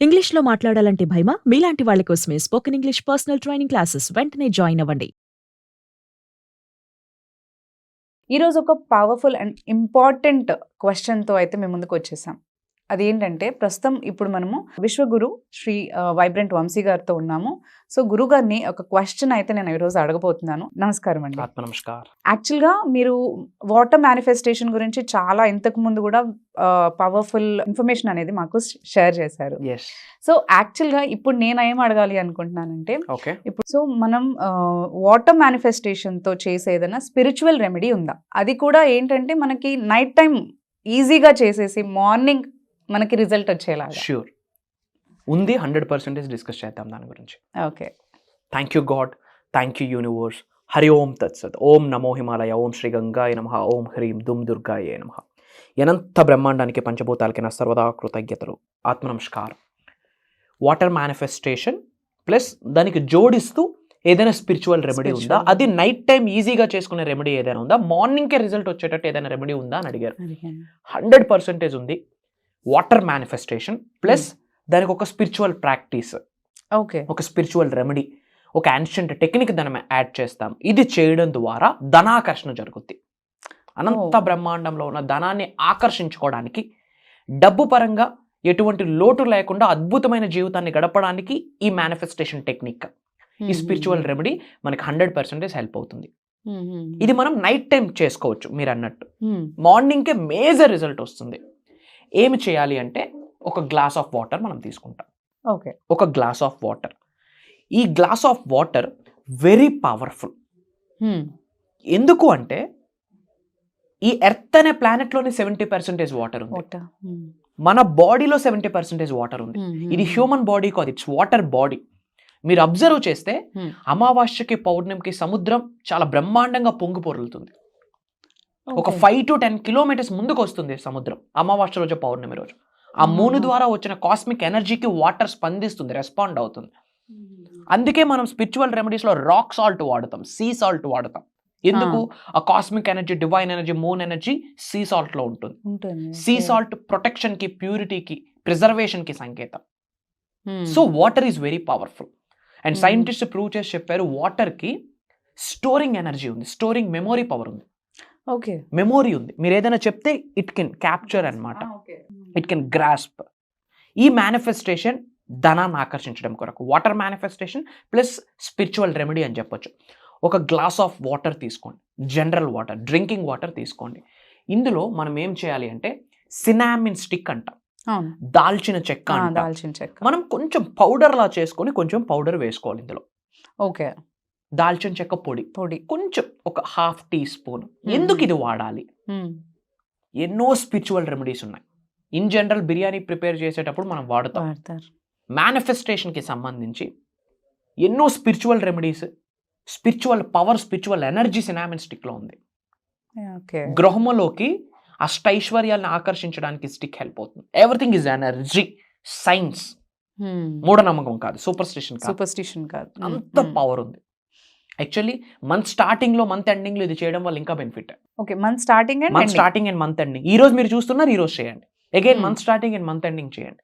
ఇంగ్లీష్‌లో మాట్లాడాలంటే భయమా? మీలాంటి వాళ్ళ కోసమే spoken English personal training classes వెంటనే జాయిన్ అవ్వండి. ఈరోజు ఒక పవర్ఫుల్ అండ్ ఇంపార్టెంట్ క్వశ్చన్తో అయితే మేము ముందుకు వచ్చేసాం. అదేంటంటే ప్రస్తుతం ఇప్పుడు మనము విశ్వగురు శ్రీ వైబ్రెంట్ వంశీ గారితో ఉన్నాము. సో గురువు గారిని ఒక క్వశ్చన్ అయితే నేను ఈరోజు అడగబోతున్నాను. నమస్కారం అండి. ఆత్మ నమస్కారం. యాక్చువల్గా మీరు వాటర్ మేనిఫెస్టేషన్ గురించి చాలా ఇంతకు ముందు కూడా పవర్ఫుల్ ఇన్ఫర్మేషన్ అనేది మాకు షేర్ చేశారు. ఎస్. సో యాక్చువల్గా ఇప్పుడు నేను ఏం అడగాలి అనుకుంటున్నానంటే, ఓకే. ఇప్పుడు సో మనం వాటర్ మేనిఫెస్టేషన్తో చేసే ఏదైనా స్పిరిచువల్ రెమెడీ ఉందా? అది కూడా ఏంటంటే మనకి నైట్ టైం ఈజీగా చేసేసి మార్నింగ్ మనకి రిజల్ట్ వచ్చేలాగా. ష్యూర్ ఉంది. 100% డిస్కస్ చేద్దాం దాని గురించి. Okay. Thank you God, thank you universe. Hari ఓం తత్సత్. ఓం నమో హిమాలయ, ఓం శ్రీ గంగాయ నమః, ఓం హ్రీం దుమ్ దుర్గాయ నమః. అనంత బ్రహ్మాండానికి పంచభూతాలకి నా సర్వదా కృతజ్ఞతలు. ఆత్మ నమస్కారం. వాటర్ మేనిఫెస్టేషన్ ప్లస్ దానికి జోడిస్తూ ఏదైనా స్పిరిచువల్ రెమెడీ ఉందా? అది నైట్ టైం ఈజీగా చేసుకునే రెమెడీ ఏదైనా ఉందా? మార్నింగ్కే రిజల్ట్ వచ్చేటట్టు ఏదైనా రెమెడీ ఉందా అని అడిగారు. 100% ఉంది. వాటర్ మేనిఫెస్టేషన్ ప్లస్ దానికి ఒక స్పిరిచువల్ ప్రాక్టీస్, ఓకే, ఒక స్పిరిచువల్ రెమెడీ, ఒక యాన్షియంట్ టెక్నిక్ దాన్ని యాడ్ చేస్తాం. ఇది చేయడం ద్వారా ధనాకర్షణ జరుగుద్ది. అనంత బ్రహ్మాండంలో ఉన్న ధనాన్ని ఆకర్షించుకోవడానికి, డబ్బు పరంగా ఎటువంటి లోటు లేకుండా అద్భుతమైన జీవితాన్ని గడపడానికి ఈ మేనిఫెస్టేషన్ టెక్నిక్, ఈ స్పిరిచువల్ రెమెడీ మనకి 100% హెల్ప్ అవుతుంది. ఇది మనం నైట్ టైం చేసుకోవచ్చు. మీరు అన్నట్టు మార్నింగ్కే మేజర్ రిజల్ట్ వస్తుంది. ఏమి చేయాలి అంటే ఒక గ్లాస్ ఆఫ్ వాటర్ మనం తీసుకుంటాం. ఓకే. ఒక గ్లాస్ ఆఫ్ వాటర్. ఈ glass of water very powerful. ఎందుకు అంటే ఈ ఎర్త్ అనే ప్లానెట్లోనే 70% వాటర్ ఉంది. మన బాడీలో 70% వాటర్ ఉంది. ఇది హ్యూమన్ బాడీ కాదు, ఇట్స్ వాటర్ బాడీ. మీరు అబ్జర్వ్ చేస్తే అమావాస్యకి పౌర్ణమికి సముద్రం చాలా బ్రహ్మాండంగా పొంగి పొరులుతుంది. ఒక 5 to 10 కిలోమీటర్స్ ముందుకు వస్తుంది సముద్రం అమావాస్య రోజు, పౌర్ణమి రోజు. ఆ మూన్ ద్వారా వచ్చిన కాస్మిక్ ఎనర్జీకి వాటర్ స్పందిస్తుంది, రెస్పాండ్ అవుతుంది. అందుకే మనం స్పిరిచువల్ రెమెడీస్లో రాక్ సాల్ట్ వాడతాం, సీ సాల్ట్ వాడతాం. ఎందుకు? ఆ cosmic energy, divine energy, moon energy sea సాల్ట్లో ఉంటుంది. సీ సాల్ట్ ప్రొటెక్షన్కి, ప్యూరిటీకి, ప్రిజర్వేషన్కి సంకేతం. So water is very powerful. And scientist prove చేసి చెప్పారు, వాటర్కి స్టోరింగ్ ఎనర్జీ ఉంది, స్టోరింగ్ మెమొరీ పవర్ ఉంది. ఓకే. మెమొరీ ఉంది. మీరు ఏదైనా చెప్తే ఇట్ కెన్ క్యాప్చర్ అన్నమాట, ఇట్ కెన్ గ్రాస్ప్. ఈ మేనిఫెస్టేషన్ ధనాన్ని ఆకర్షించడం కొరకు water manifestation plus spiritual remedy అని చెప్పొచ్చు. ఒక గ్లాస్ ఆఫ్ వాటర్ తీసుకోండి, జనరల్ వాటర్, డ్రింకింగ్ వాటర్ తీసుకోండి. ఇందులో మనం ఏం చేయాలి అంటే సినామిన్ స్టిక్ అంటాం, దాల్చిన చెక్క అంటాం. మనం కొంచెం పౌడర్ లా చేసుకొని కొంచెం పౌడర్ వేసుకోవాలి ఇందులో. ఓకే. దాల్చిన చెక్క పొడి కొంచెం, ఒక 1/2 teaspoon. ఎందుకు ఇది వాడాలి? ఎన్నో స్పిరిచువల్ రెమెడీస్ ఉన్నాయి. ఇన్ జనరల్ బిర్యానీ ప్రిపేర్ చేసేటప్పుడు మనం వాడతాం. మేనిఫెస్టేషన్కి సంబంధించి ఎన్నో spiritual remedies, spiritual power, spiritual energy cinnamon స్టిక్లో ఉంది. గృహములోకి అష్టైశ్వర్యాలను ఆకర్షించడానికి స్టిక్ హెల్ప్ అవుతుంది. ఎవ్రీథింగ్ ఈజ్ ఎనర్జీ, సైన్స్, మూఢనమ్మకం కాదు, సూపర్స్టిషన్ కాదు. అంత పవర్ ఉంది. యాక్చువల్లీ మంత్ స్టార్టింగ్లో, మంత్ ఎండింగ్లో ఇది చేయడం వల్ల ఇంకా benefit. Okay. Month starting and month ending. ఈ రోజు మీరు చూస్తున్నారు, ఈ రోజు చేయండి. Again month starting and month ending చేయండి.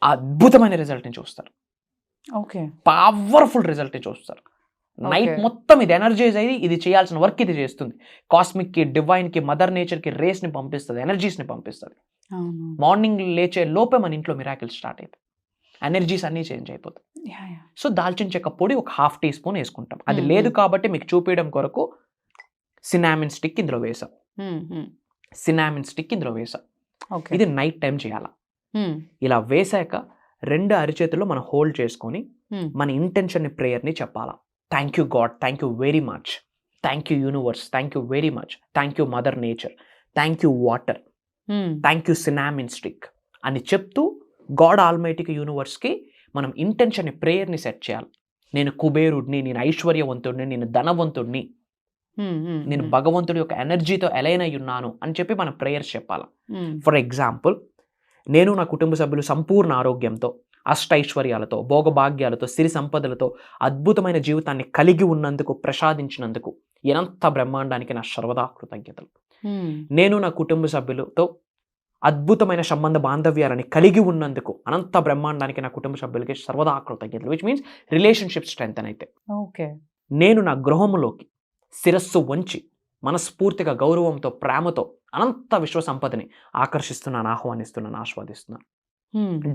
అద్భుతమైన రిజల్ట్ ని చూస్తారు. ఓకే. పవర్ఫుల్ రిజల్ట్ ని చూస్తారు. నైట్ మొత్తం ఇది ఎనర్జైజ్ అయ్యి ఇది చేయాల్సిన వర్క్ ఇది చేస్తుంది. కాస్మిక్ కి, డివైన్ కి, మదర్ నేచర్ కి రేస్ ని పంపిస్తుంది, ఎనర్జీస్ ని పంపిస్తుంది. మార్నింగ్ లేచే లోపే మన ఇంట్లో మిరాకిల్ స్టార్ట్ అవుతాయి, ఎనర్జీస్ అన్నీ చేంజ్ అయిపోతాయి. సో దాల్చిన చెక్క పొడి ఒక 1/2 teaspoon వేసుకుంటాం. అది లేదు కాబట్టి మీకు చూపించడం కొరకు సినామిన్ స్టిక్ ఇందులో వేసాం. ఇది నైట్ టైం చేయాలా. ఇలా వేసాక 2 అరిచేతుల్లో మనం హోల్డ్ చేసుకొని మన ఇంటెన్షన్ ని, ప్రేయర్ ని చెప్పాలా. Thank you God, thank you very much, thank you universe, thank you very much, thank you mother nature, thank you water, thank you cinnamon stick అని చెప్తూ గాడ్ ఆల్మైటీకి, యూనివర్స్కి మనం ఇంటెన్షన్, ప్రేయర్ని సెట్ చేయాలి. నేను కుబేరుడిని, నేను ఐశ్వర్యవంతుడిని, నేను ధనవంతుడిని, నేను భగవంతుడి యొక్క ఎనర్జీతో అలైన్ అయి ఉన్నాను అని చెప్పి మనం ప్రేయర్స్ చెప్పాలి. ఫర్ ఎగ్జాంపుల్, నేను నా కుటుంబ సభ్యులు సంపూర్ణ ఆరోగ్యంతో, అష్టైశ్వర్యాలతో, భోగభాగ్యాలతో, సిరి సంపదలతో అద్భుతమైన జీవితాన్ని కలిగి ఉన్నందుకు, ప్రసాదించినందుకు అనంత బ్రహ్మాండానికి నా సర్వదా కృతజ్ఞతలు. నేను నా కుటుంబ సభ్యులతో అద్భుతమైన సంబంధ బాంధవ్యాలని కలిగి ఉన్నందుకు అనంత బ్రహ్మాండానికి నా కుటుంబ సభ్యులకి సర్వదా కృతజ్ఞతలు. విచ్ మీన్స్ రిలేషన్షిప్ స్ట్రెంత్ అయితే ఓకే. నేను నా గృహములోకి శిరస్సు వంచి మనస్ఫూర్తిగా గౌరవంతో ప్రేమతో అనంత విశ్వ సంపదని ఆకర్షిస్తున్నాను, ఆహ్వానిస్తున్నాను, ఆస్వాదిస్తున్నాను.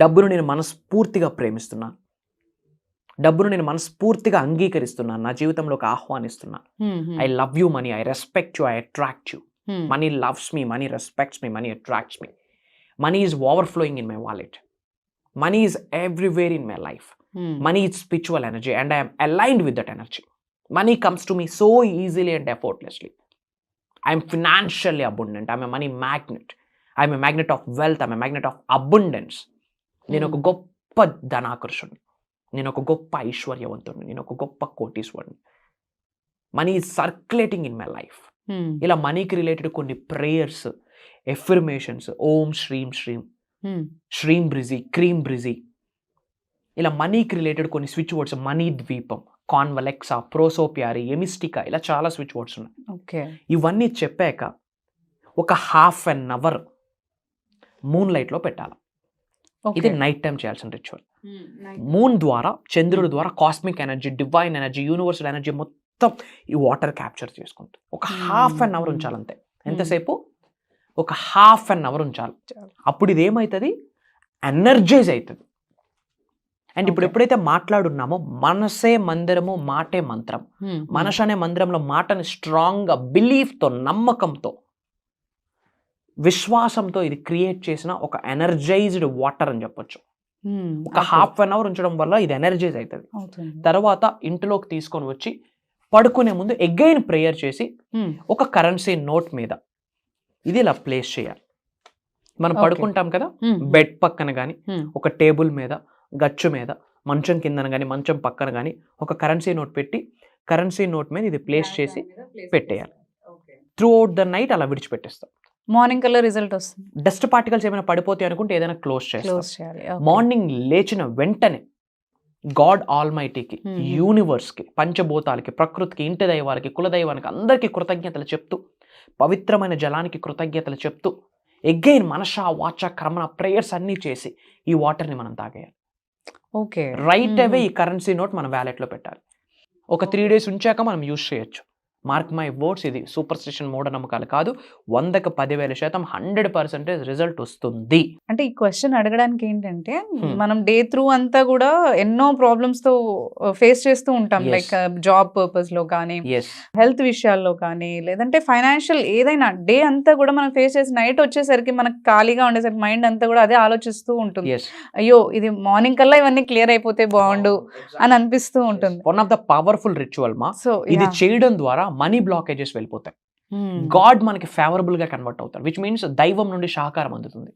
డబ్బును నేను మనస్ఫూర్తిగా ప్రేమిస్తున్నాను, డబ్బును నేను మనస్ఫూర్తిగా అంగీకరిస్తున్నాను, నా జీవితంలోకి ఆహ్వానిస్తున్నాను. I love you money, I respect you, I attract you. Money loves me, money respects me, money attracts me. Money is overflowing in my wallet. Money is everywhere in my life. Money is spiritual energy and I am aligned with that energy. Money comes to me so easily and effortlessly. I am financially abundant. I am a money magnet. I am a magnet of wealth. I am a magnet of abundance. నేను ఒక గొప్ప ధనాకర్షుని, నేను ఒక గొప్ప ఐశ్వర్యవంతుడిని, నేను ఒక గొప్ప కోటీశ్వరుని. Money is circulating in my life. ఇలా మనీకి రిలేటెడ్ కొన్ని ప్రేయర్స్, ఎఫర్మేషన్స్, ఓం శ్రీం శ్రీం, శ్రీం బ్రిజీ, క్రీం బ్రిజీ, ఇలా మనీకి రిలేటెడ్ కొన్ని స్విచ్ వర్డ్స్, మనీ ద్వీపం, కాన్వలెక్సా, ప్రోసోపియారి, ఎమిస్టికా, ఇలా చాలా స్విచ్ వర్డ్స్ ఉన్నాయి. ఓకే. ఇవన్నీ చెప్పాక ఒక ½ an hour మూన్ లైట్లో పెట్టాలి. ఇది నైట్ టైం చేయాల్సిన రిచువల్. మూన్ ద్వారా, చంద్రుడి ద్వారా cosmic energy, divine energy, universal energy మొత్తం ఈ వాటర్ క్యాప్చర్ చేసుకుంటుంది. ఒక ½ an hour ఉంచాలి అంతే. ఎంతసేపు? ఒక ½ an hour ఉంచాలి. అప్పుడు ఇది ఏమవుతుంది? ఎనర్జైజ్ అవుతుంది. అండ్ ఇప్పుడు ఎప్పుడైతే మాట్లాడున్నామో మనసే మందిరము, మాటే మంత్రం. మనసు అనే మందిరంలో మాటని స్ట్రాంగ్గా బిలీఫ్తో, నమ్మకంతో, విశ్వాసంతో ఇది క్రియేట్ చేసిన ఒక ఎనర్జైజ్డ్ వాటర్ అని చెప్పొచ్చు. ఒక ½ an hour ఉంచడం వల్ల ఇది ఎనర్జైజ్ అవుతుంది. తర్వాత ఇంటిలోకి తీసుకొని వచ్చి పడుకునే ముందు అగైన్ ప్రేయర్ చేసి ఒక కరెన్సీ నోట్ మీద ఇది ఇలా ప్లేస్ చేయాలి. మనం పడుకుంటాం కదా, బెడ్ పక్కన కానీ, ఒక టేబుల్ మీద, గచ్చు మీద, మంచం కిందన కానీ, మంచం పక్కన కానీ ఒక కరెన్సీ నోట్ పెట్టి కరెన్సీ నోట్ మీద ఇది ప్లేస్ చేసి పెట్టేయాలి. త్రూ అవుట్ ద నైట్ అలా విడిచిపెట్టేస్తాం. మార్నింగ్ కల్లా రిజల్ట్ వస్తుంది. డస్ట్ పార్టికల్స్ ఏమైనా పడిపోతాయి అనుకుంటే ఏదైనా క్లోజ్ చేయాలి. మార్నింగ్ లేచిన వెంటనే గాడ్ ఆల్మైటీకి, యూనివర్స్కి, పంచభూతాలకి, ప్రకృతికి, ఇంటి దైవాలకి, కులదైవానికి అందరికీ కృతజ్ఞతలు చెప్తూ, పవిత్రమైన జలానికి కృతజ్ఞతలు చెప్తూ, ఎగైన్ మనష, వాచ, కర్మణ ప్రేయర్స్ అన్నీ చేసి ఈ వాటర్ని మనం తాగేయాలి. ఓకే. రైట్ అవే ఈ కరెన్సీ నోట్ మన వ్యాలెట్లో పెట్టాలి. ఒక 3 days ఉంచాక మనం యూజ్ చేయొచ్చు. మార్క్ మై వర్డ్స్, ఇది సూపర్ స్టిషన్ మూఢనమ్మకాలు కాదు. 100కి 10,000% 100% రిజల్ట్ వస్తుంది. అంటే ఈ క్వశ్చన్ అడగడానికి ఏంటంటే, మనం డే త్రూ అంతా కూడా ఎన్నో ప్రాబ్లమ్స్ తో ఫేస్ చేస్తూ ఉంటాం. లైక్ జాబ్ పర్పస్ లో కానీ, హెల్త్ విషయాల్లో కానీ, లేదంటే ఫైనాన్షియల్ ఏదైనా డే అంతా కూడా మనం ఫేస్ చేసి నైట్ వచ్చేసరికి మనకు ఖాళీగా ఉండేసరికి మైండ్ అంతా కూడా అదే ఆలోచిస్తూ ఉంటుంది. అయ్యో ఇది మార్నింగ్ కల్లా ఇవన్నీ క్లియర్ అయిపోతే బాగుండు అని అనిపిస్తూ ఉంటుంది. One of the powerful ritual మా. సో ఇది చేయడం ద్వారా మనీ బ్లాకేజెస్ వెళ్ళిపోతాయి. గాడ్ మనకి ఫేవరబుల్ గా కన్వర్ట్ అవుతారు. విచ్ మీన్స్ దైవం నుండి సహకారం అందుతుంది.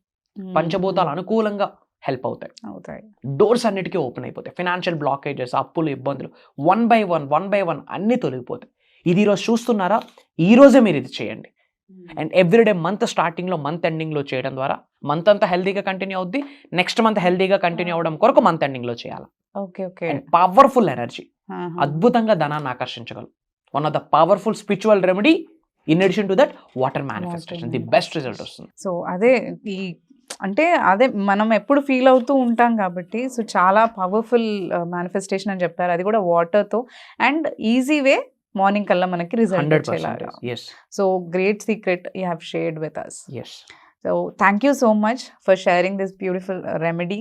పంచభూతాలు అనుకూలంగా హెల్ప్ అవుతాయి. డోర్స్ అన్నిటికీ ఓపెన్ అయిపోతాయి. ఫైనాన్షియల్ బ్లాకేజెస్, అప్పులు, ఇబ్బందులు వన్ బై వన్ అన్ని తొలగిపోతాయి. ఇది ఈరోజు చూస్తున్నారా? ఈ రోజే మీరు ఇది చేయండి. అండ్ ఎవ్రీడే మంత్ స్టార్టింగ్ లో, మంత్ ఎండింగ్ లో చేయడం ద్వారా మంత్ అంతా హెల్దీగా కంటిన్యూ అవుద్ది. నెక్స్ట్ మంత్ హెల్దీగా కంటిన్యూ అవడం కొరకు మంత్ ఎండింగ్ లో చేయాలి. పవర్ఫుల్ ఎనర్జీ, అద్భుతంగా ధనాన్ని ఆకర్షించగలరు. One of the powerful spiritual remedy in addition to that water manifestation, the best result వస్తుంది. సో అదే అదే మనం ఎప్పుడు ఫీల్ అవుతూ ఉంటాం కాబట్టి, సో చాలా పవర్ఫుల్ మేనిఫెస్టేషన్ అని చెప్పారు. అది కూడా వాటర్తో అండ్ ఈజీ వే మార్నింగ్ కల్లా మనకి రిజల్ట్ వచ్చేలాగా. So great secret you have shared with us. So thank you so much for sharing this beautiful remedy.